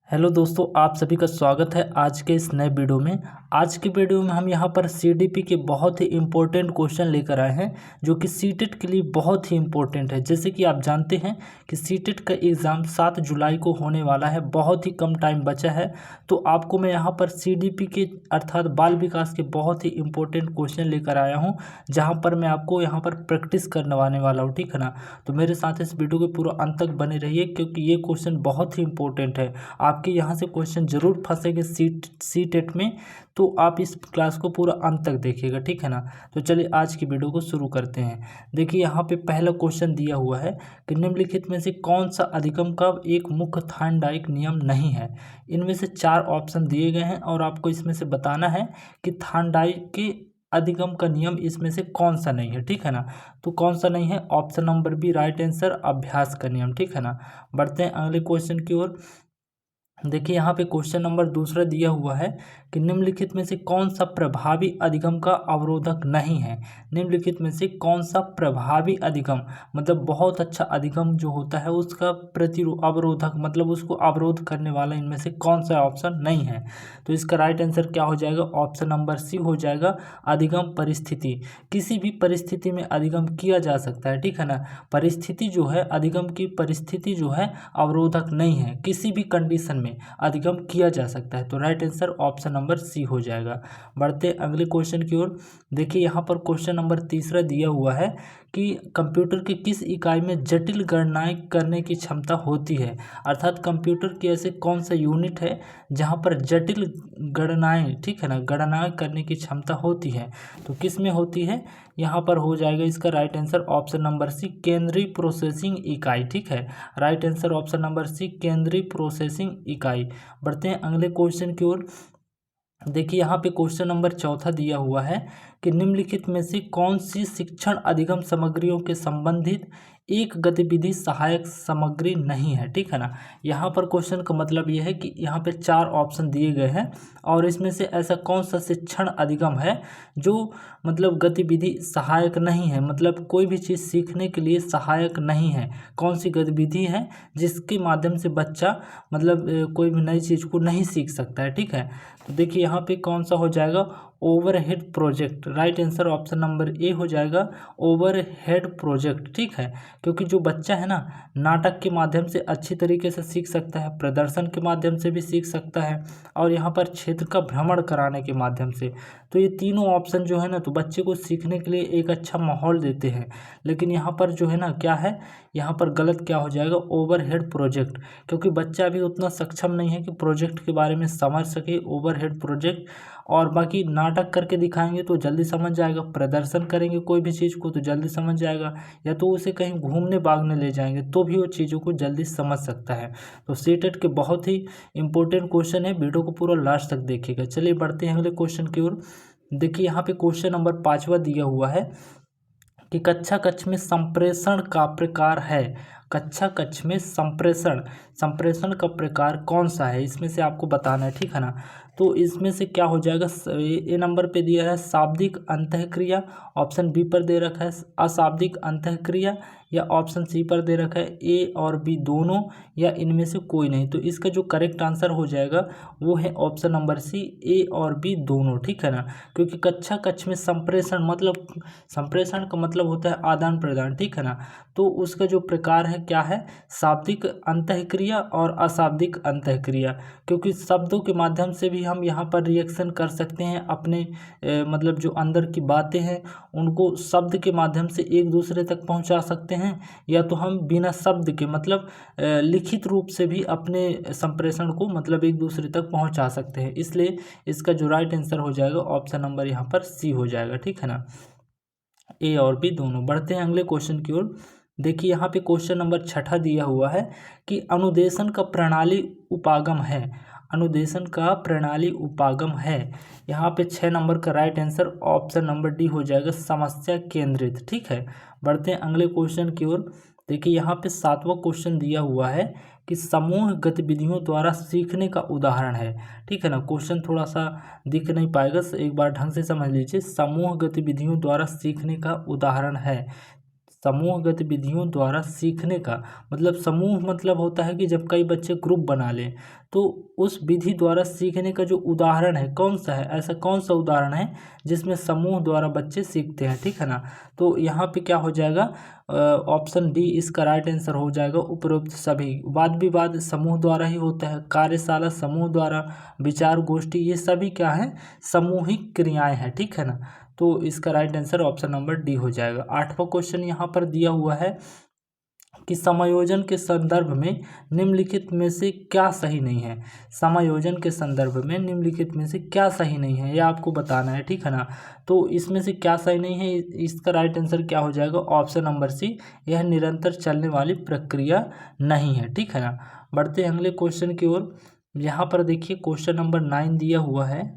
Hello दोस्तों, आप सभी का स्वागत है आज के इस नए वीडियो में। आज की वीडियो में हम यहाँ पर सीडीपी के बहुत ही इम्पोर्टेंट क्वेश्चन लेकर आए हैं जो कि सीटेट के लिए बहुत ही इम्पोर्टेंट है। जैसे कि आप जानते हैं कि सीटेट का एग्ज़ाम 7 जुलाई को होने वाला है, बहुत ही कम टाइम बचा है। तो आपको मैं यहाँ पर सीडीपी के अर्थात बाल विकास के बहुत ही इम्पोर्टेंट क्वेश्चन लेकर आया हूँ, जहाँ पर मैं आपको यहाँ पर प्रैक्टिस करवाने वाला हूँ, ठीक है ना। तो मेरे साथ इस वीडियो के पूरा अंत तक बने रहिए क्योंकि ये क्वेश्चन बहुत ही इम्पोर्टेंट है। आपके यहाँ से क्वेश्चन जरूर फंसेंगे सीटेट में, तो आप इस क्लास को पूरा अंत तक देखिएगा, ठीक है ना। तो चलिए आज की वीडियो को शुरू करते हैं। देखिए यहाँ पे पहला क्वेश्चन दिया हुआ है कि निम्नलिखित में से कौन सा अधिगम का एक मुख्य थार्नडाइक नियम नहीं है। इनमें से 4 ऑप्शन दिए गए हैं और आपको इसमें से बताना है कि थार्नडाइक के अधिगम का नियम इसमें से कौन सा नहीं है, ठीक है ना। तो कौन सा नहीं है, option number B right answer, अभ्यास का नियम, ठीक है ना। बढ़ते हैं अगले क्वेश्चन की ओर। देखिए यहाँ पे क्वेश्चन नंबर दूसरा दिया हुआ है कि निम्नलिखित में से कौन सा प्रभावी अधिगम का अवरोधक नहीं है। निम्नलिखित में से कौन सा प्रभावी अधिगम मतलब बहुत अच्छा अधिगम जो होता है उसका अवरोधक मतलब उसको अवरोध करने वाला इनमें से कौन सा ऑप्शन नहीं है। तो इसका राइट आंसर क्या हो जाएगा, ऑप्शन नंबर सी हो जाएगा, अधिगम परिस्थिति। किसी भी परिस्थिति में अधिगम किया जा सकता है, ठीक है ना। परिस्थिति जो है, अधिगम की परिस्थिति जो है अवरोधक नहीं है, किसी भी कंडीशन में अधिगम किया जा सकता है। तो right answer option number C हो जाएगा। बढ़ते अगले क्वेश्चन की ओर। देखिए यहाँ पर क्वेश्चन नंबर तीसरा दिया हुआ है कि कंप्यूटर की किस इकाई में जटिल गणनाएं करने की क्षमता होती है। अर्थात कंप्यूटर की ऐसे कौन सा यूनिट है जहाँ पर जटिल गणनाएं, ठीक है ना, गणनाएं करने की क्षमता होती है। तो किस में होती है, यहाँ पर हो जाएगा इसका right answer option number C, केंद्रीय प्रोसेसिंग इकाई, ठीक है। Right answer option number C, केंद्रीय प्रोसेसिंग इकाई। बढ़ते हैं अगले क्वेश्चन की ओर। देखिए यहाँ पे क्वेश्चन नंबर चौथा दिया हुआ है कि निम्नलिखित में से कौन सी शिक्षण अधिगम सामग्रियों के संबंधित एक गतिविधि सहायक सामग्री नहीं है, ठीक है ना। यहाँ पर क्वेश्चन का मतलब ये है कि यहाँ पे 4 ऑप्शन दिए गए हैं और इसमें से ऐसा कौन सा शिक्षण अधिगम है जो मतलब गतिविधि सहायक नहीं है, मतलब कोई भी चीज़ सीखने के लिए सहायक नहीं है। कौन सी गतिविधि है जिसके माध्यम से बच्चा मतलब कोई भी नई चीज़ को नहीं सीख सकता है, ठीक है। तो देखिए यहाँ पे कौन सा हो जाएगा, overhead project. Right answer option number A हो जाएगा, ओवरहेड प्रोजेक्ट, ठीक है। क्योंकि जो बच्चा है ना, नाटक के माध्यम से अच्छी तरीके से सीख सकता है, प्रदर्शन के माध्यम से भी सीख सकता है और यहाँ पर क्षेत्र का भ्रमण कराने के माध्यम से। तो ये तीनों ऑप्शन जो है ना, तो बच्चे को सीखने के लिए एक अच्छा माहौल देते हैं। लेकिन यहाँ पर जो है ना, क्या है, यहाँ पर गलत क्या हो जाएगा, ओवरहेड प्रोजेक्ट। क्योंकि बच्चा अभी उतना सक्षम नहीं है कि प्रोजेक्ट के बारे में समझ सके, ओवरहेड प्रोजेक्ट। और बाकी नाटक करके दिखाएंगे तो जल्दी समझ जाएगा, प्रदर्शन करेंगे कोई भी चीज़ को तो जल्दी समझ जाएगा, या तो उसे कहीं घूमने भागने ले जाएंगे तो भी वो चीज़ों को जल्दी समझ सकता है। तो सीटेट के बहुत ही इंपॉर्टेंट क्वेश्चन है, वीडियो को पूरा लास्ट तक देखिएगा। चलिए बढ़ते हैं अगले क्वेश्चन की ओर। देखिए यहाँ पे क्वेश्चन नंबर 5वां दिया हुआ है कि कक्षा कक्ष में संप्रेषण का प्रकार है। कक्षा कक्ष में संप्रेषण का प्रकार कौन सा है, इसमें से आपको बताना है, ठीक है ना। तो इसमें से क्या हो जाएगा, ए नंबर पे दिया है शाब्दिक अंतःक्रिया, ऑप्शन बी पर दे रखा है अशाब्दिक अंतःक्रिया, या ऑप्शन सी पर दे रखा है ए और बी दोनों, या इनमें से कोई नहीं। तो इसका जो करेक्ट आंसर हो जाएगा वो है ऑप्शन नंबर सी, ए और बी दोनों, ठीक है ना। क्योंकि कक्षा कक्ष में संप्रेषण मतलब, संप्रेषण का मतलब होता है आदान प्रदान, ठीक है ना। तो उसका जो प्रकार है क्या है, शाब्दिक अंतःक्रिया और अशाब्दिक अंतःक्रिया। क्योंकि शब्दों के माध्यम से भी हम यहाँ पर रिएक्शन कर सकते हैं, अपने मतलब जो अंदर की बातें हैं उनको शब्द के माध्यम से एक दूसरे तक पहुँचा सकते हैं, या तो हम बिना शब्द के मतलब लिखित रूप से भी अपने संप्रेषण को मतलब एक दूसरे तक पहुँचा सकते हैं। इसलिए इसका जो राइट आंसर हो जाएगा ऑप्शन नंबर यहाँ पर सी हो जाएगा, ठीक है ना, ए और बी दोनों। बढ़ते हैं अगले क्वेश्चन की ओर। देखिए यहाँ पे क्वेश्चन नंबर 6 दिया हुआ है कि अनुदेशन का प्रणाली उपागम है। अनुदेशन का प्रणाली उपागम है। यहाँ पे 6 नंबर का right answer option number D हो जाएगा, समस्या केंद्रित, ठीक है। बढ़ते हैं अगले क्वेश्चन की ओर। देखिए यहाँ पे 7वां क्वेश्चन दिया हुआ है कि समूह गतिविधियों द्वारा सीखने का उदाहरण है, ठीक है ना। क्वेश्चन थोड़ा सा दिख नहीं पाएगा, एक बार ढंग से समझ लीजिए। समूह गतिविधियों द्वारा सीखने का उदाहरण है। समूह गतिविधियों द्वारा सीखने का मतलब, समूह मतलब होता है कि जब कई बच्चे ग्रुप बना लें तो उस विधि द्वारा सीखने का जो उदाहरण है कौन सा है, ऐसा कौन सा उदाहरण है जिसमें समूह द्वारा बच्चे सीखते हैं, ठीक है ना। तो यहाँ पे क्या हो जाएगा, ऑप्शन डी इसका राइट आंसर हो जाएगा, उपरोक्त सभी। वाद विवाद समूह द्वारा ही होता है, कार्यशाला समूह द्वारा, विचार गोष्ठी, ये सभी क्या है, सामूहिक क्रियाएं हैं, ठीक है ना। तो इसका right answer option number D हो जाएगा। 8वां क्वेश्चन यहाँ पर दिया हुआ है कि समायोजन के संदर्भ में निम्नलिखित में से क्या सही नहीं है। समायोजन के संदर्भ में निम्नलिखित में से क्या सही नहीं है, यह आपको बताना है, ठीक है ना। तो इसमें से क्या सही नहीं है, इसका राइट आंसर क्या हो जाएगा, ऑप्शन नंबर सी, यह निरंतर चलने वाली प्रक्रिया नहीं है, ठीक है ना। बढ़ते हैं अगले क्वेश्चन की ओर। यहाँ पर देखिए क्वेश्चन नंबर 9 दिया हुआ है।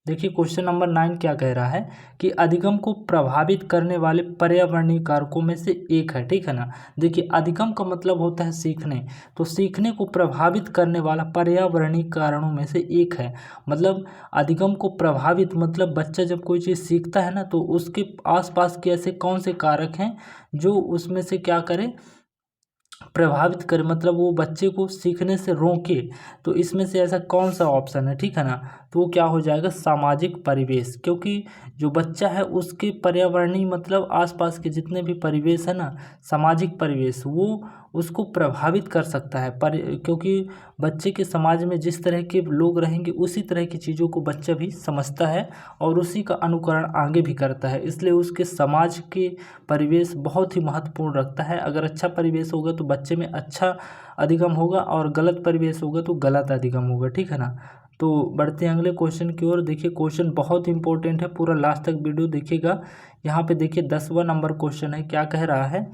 देखिए क्वेश्चन नंबर 9 क्या कह रहा है कि अधिगम को प्रभावित करने वाले पर्यावरणीय कारकों में से एक है, ठीक है ना। देखिए अधिगम का मतलब होता है सीखने, तो सीखने को प्रभावित करने वाला पर्यावरणीय कारणों में से एक है। मतलब अधिगम को प्रभावित मतलब बच्चा जब कोई चीज़ सीखता है ना, तो उसके आसपास के ऐसे कौन से कारक हैं जो उसमें से क्या करें, प्रभावित करे, मतलब वो बच्चे को सीखने से रोके। तो इसमें से ऐसा कौन सा ऑप्शन है, ठीक है ना। तो वो क्या हो जाएगा, सामाजिक परिवेश, क्योंकि जो बच्चा है उसके पर्यावरणीय मतलब आसपास के जितने भी परिवेश है ना, सामाजिक परिवेश, वो उसको प्रभावित कर सकता है। पर क्योंकि बच्चे के समाज में जिस तरह के लोग रहेंगे उसी तरह की चीज़ों को बच्चा भी समझता है और उसी का अनुकरण आगे भी करता है, इसलिए उसके समाज के परिवेश बहुत ही महत्वपूर्ण रखता है। अगर अच्छा परिवेश होगा तो बच्चे में अच्छा अधिगम होगा और गलत परिवेश होगा तो गलत अधिगम होगा, ठीक है ना। तो बढ़ते हैं अगले क्वेश्चन की ओर। देखिए क्वेश्चन बहुत इंपॉर्टेंट है, पूरा लास्ट तक वीडियो देखिएगा। यहाँ पे देखिए 10वां नंबर क्वेश्चन है, क्या कह रहा है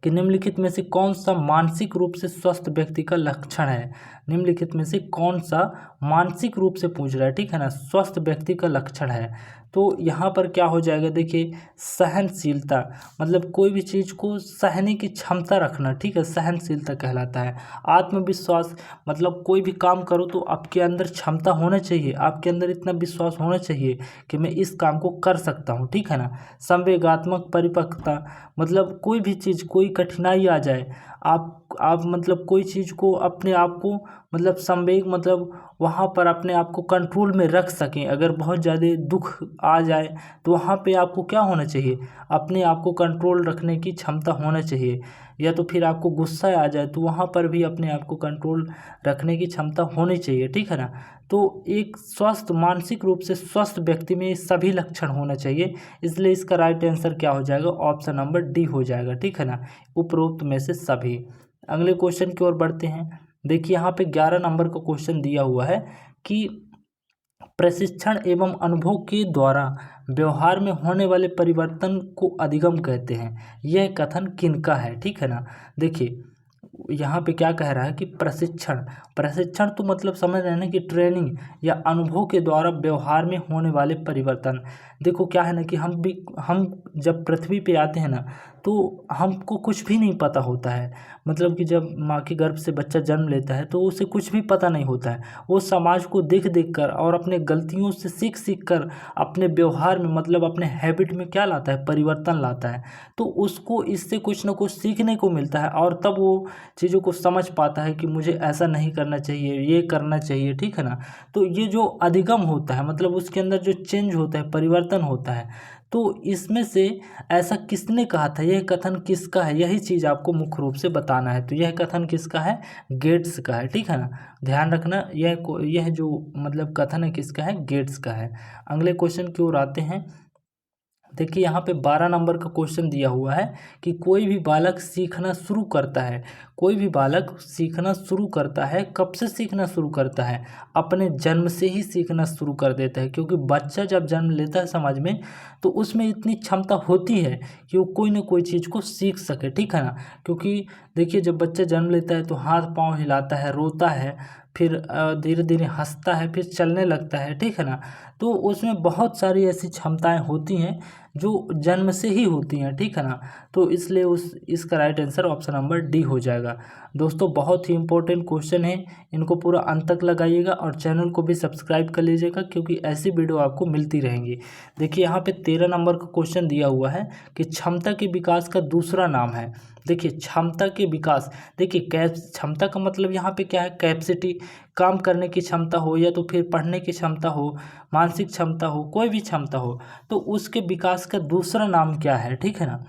कि निम्नलिखित में से कौन सा मानसिक रूप से स्वस्थ व्यक्ति का लक्षण है। निम्नलिखित में से कौन सा मानसिक रूप से पूछ रहा है, ठीक है ना, स्वस्थ व्यक्ति का लक्षण है। तो यहाँ पर क्या हो जाएगा, देखिए सहनशीलता, मतलब कोई भी चीज़ को सहने की क्षमता रखना, ठीक है, सहनशीलता कहलाता है। आत्मविश्वास, मतलब कोई भी काम करो तो आपके अंदर क्षमता होना चाहिए, आपके अंदर इतना विश्वास होना चाहिए कि मैं इस काम को कर सकता हूँ, ठीक है ना। संवेगात्मक परिपक्वता, मतलब कोई भी चीज़, कोई कठिनाई आ जाए, आप मतलब कोई चीज़ को अपने आप को मतलब संवेग, मतलब वहाँ पर अपने आप को कंट्रोल में रख सकें। अगर बहुत ज़्यादा दुख आ जाए तो वहाँ पे आपको क्या होना चाहिए, अपने आप को कंट्रोल रखने की क्षमता होना चाहिए। या तो फिर आपको गुस्सा आ जाए तो वहाँ पर भी अपने आप को कंट्रोल रखने की क्षमता होनी चाहिए, ठीक है ना। तो एक स्वस्थ, मानसिक रूप से स्वस्थ व्यक्ति में ये सभी लक्षण होना चाहिए, इसलिए इसका राइट आंसर क्या हो जाएगा, ऑप्शन नंबर डी हो जाएगा, ठीक है ना, उपरोक्त में से सभी। अगले क्वेश्चन की ओर बढ़ते हैं। देखिए यहाँ पे 11 नंबर का क्वेश्चन दिया हुआ है कि प्रशिक्षण एवं अनुभव के द्वारा व्यवहार में होने वाले परिवर्तन को अधिगम कहते हैं, यह कथन किनका है, ठीक है ना। देखिए यहाँ पे क्या कह रहा है कि प्रशिक्षण, प्रशिक्षण तो मतलब समझ रहे हैं ना कि ट्रेनिंग या अनुभव के द्वारा व्यवहार में होने वाले परिवर्तन। देखो क्या है ना कि हम जब पृथ्वी पे आते हैं ना तो हमको कुछ भी नहीं पता होता है। मतलब कि जब माँ के गर्भ से बच्चा जन्म लेता है तो उसे कुछ भी पता नहीं होता है, वो समाज को देख देख कर और अपने गलतियों से सीख सीख कर अपने व्यवहार में, मतलब अपने हैबिट में क्या लाता है, परिवर्तन लाता है। तो उसको इससे कुछ ना कुछ सीखने को मिलता है और तब वो चीज़ों को समझ पाता है कि मुझे ऐसा नहीं करना चाहिए, ये करना चाहिए, ठीक है ना। तो ये जो अधिगम होता है, मतलब उसके अंदर जो चेंज होता है, परिवर्तन होता है, तो इसमें से ऐसा किसने कहा था, यह कथन किसका है, यही चीज़ आपको मुख्य रूप से बताना है। तो यह कथन किसका है, गेट्स का है, ठीक है ना। ध्यान रखना, यह जो मतलब कथन है किसका है, गेट्स का है। अगले क्वेश्चन की ओर आते हैं। देखिए यहाँ पे 12 नंबर का क्वेश्चन दिया हुआ है कि कोई भी बालक सीखना शुरू करता है, कोई भी बालक सीखना शुरू करता है, कब से सीखना शुरू करता है, अपने जन्म से ही सीखना शुरू कर देता है। क्योंकि बच्चा जब जन्म लेता है समाज में तो उसमें इतनी क्षमता होती है कि वो कोई ना कोई चीज़ को सीख सके, ठीक है ना। क्योंकि देखिए जब बच्चा जन्म लेता है तो हाथ पाँव हिलाता है, रोता है, फिर धीरे धीरे हंसता है, फिर चलने लगता है, ठीक है ना। तो उसमें बहुत सारी ऐसी क्षमताएं होती हैं जो जन्म से ही होती हैं, ठीक है ना। तो इसलिए इसका right answer option number D हो जाएगा। दोस्तों बहुत ही इंपॉर्टेंट क्वेश्चन है, इनको पूरा अंत तक लगाइएगा और चैनल को भी सब्सक्राइब कर लीजिएगा क्योंकि ऐसी वीडियो आपको मिलती रहेंगी। देखिए यहाँ पे 13 नंबर का क्वेश्चन दिया हुआ है कि क्षमता के विकास का दूसरा नाम है। देखिए क्षमता के विकास, देखिए क्षमता का मतलब यहाँ पे क्या है, कैपेसिटी, काम करने की क्षमता हो या तो फिर पढ़ने की क्षमता हो, मानसिक क्षमता हो, कोई भी क्षमता हो, तो उसके विकास का दूसरा नाम क्या है, ठीक है ना।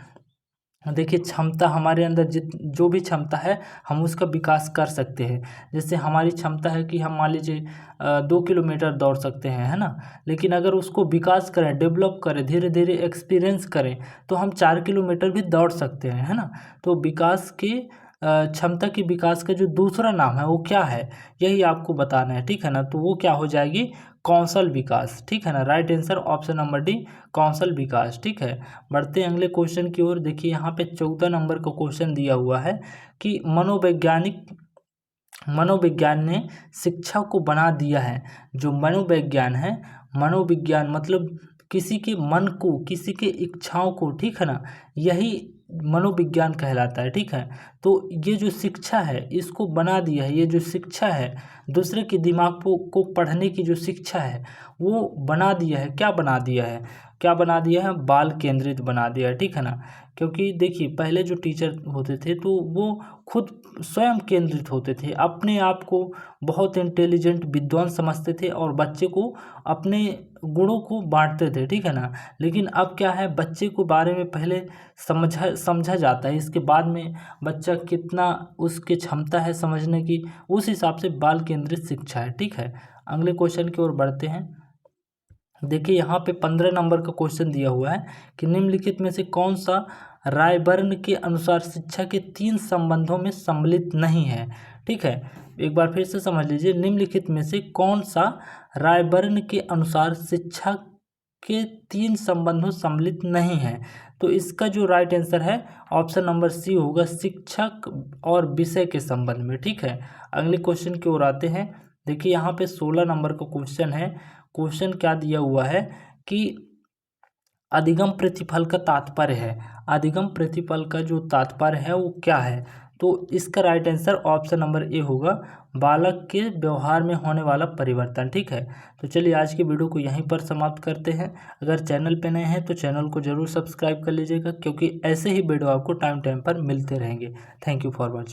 देखिए क्षमता हमारे अंदर जो भी क्षमता है हम उसका विकास कर सकते हैं। जैसे हमारी क्षमता है कि हम मान लीजिए 2 किलोमीटर दौड़ सकते हैं, है ना। लेकिन अगर उसको विकास करें, डेवलप करें, धीरे धीरे एक्सपीरियंस करें तो हम 4 किलोमीटर भी दौड़ सकते हैं, है ना। तो विकास के क्षमता की विकास का जो दूसरा नाम है वो क्या है, यही आपको बताना है, ठीक है ना। तो वो क्या हो जाएगी, कौशल विकास, ठीक है ना। Right answer option number D, कौशल विकास, ठीक है। बढ़ते हैं अगले क्वेश्चन की ओर। देखिए यहाँ पे 14 नंबर का क्वेश्चन दिया हुआ है कि मनोविज्ञान ने शिक्षा को बना दिया है। जो मनोविज्ञान है, मनोविज्ञान मतलब किसी के मन को, किसी के इच्छाओं को, ठीक है ना, यही मनोविज्ञान कहलाता है, ठीक है। तो ये जो शिक्षा है इसको बना दिया है, ये जो शिक्षा है दूसरे के दिमाग को पढ़ने की जो शिक्षा है वो बना दिया है। क्या बना दिया है, क्या बना दिया है, बाल केंद्रित बना दिया है, ठीक है ना। क्योंकि देखिए पहले जो टीचर होते थे तो वो खुद स्वयं केंद्रित होते थे, अपने आप को बहुत इंटेलिजेंट विद्वान समझते थे और बच्चे को अपने गुणों को बांटते थे, ठीक है ना। लेकिन अब क्या है, बच्चे को बारे में पहले समझा जाता है, इसके बाद में बच्चा कितना उसकी क्षमता है समझने की, उस हिसाब से बाल केंद्रित शिक्षा है, ठीक है। अगले क्वेश्चन की ओर बढ़ते हैं। देखिए यहाँ पे 15 नंबर का क्वेश्चन दिया हुआ है कि निम्नलिखित में से कौन सा रायबर्न के अनुसार शिक्षा के 3 संबंधों में सम्मिलित नहीं है, ठीक है। एक बार फिर से समझ लीजिए, निम्नलिखित में से कौन सा रायबर्न के अनुसार शिक्षा के 3 संबंधों सम्मिलित नहीं है। तो इसका जो राइट आंसर है ऑप्शन नंबर सी होगा, शिक्षक और विषय के संबंध में, ठीक है। अगले क्वेश्चन की ओर आते हैं। देखिए यहाँ पे 16 नंबर का क्वेश्चन है। क्वेश्चन क्या दिया हुआ है कि अधिगम प्रतिफल का तात्पर्य है, अधिगम प्रतिफल का जो तात्पर्य है वो क्या है। तो इसका right answer option number A होगा, बालक के व्यवहार में होने वाला परिवर्तन, ठीक है। तो चलिए आज की वीडियो को यहीं पर समाप्त करते हैं। अगर चैनल पे नए हैं तो चैनल को जरूर सब्सक्राइब कर लीजिएगा क्योंकि ऐसे ही वीडियो आपको टाइम टाइम पर मिलते रहेंगे। Thank you for watching.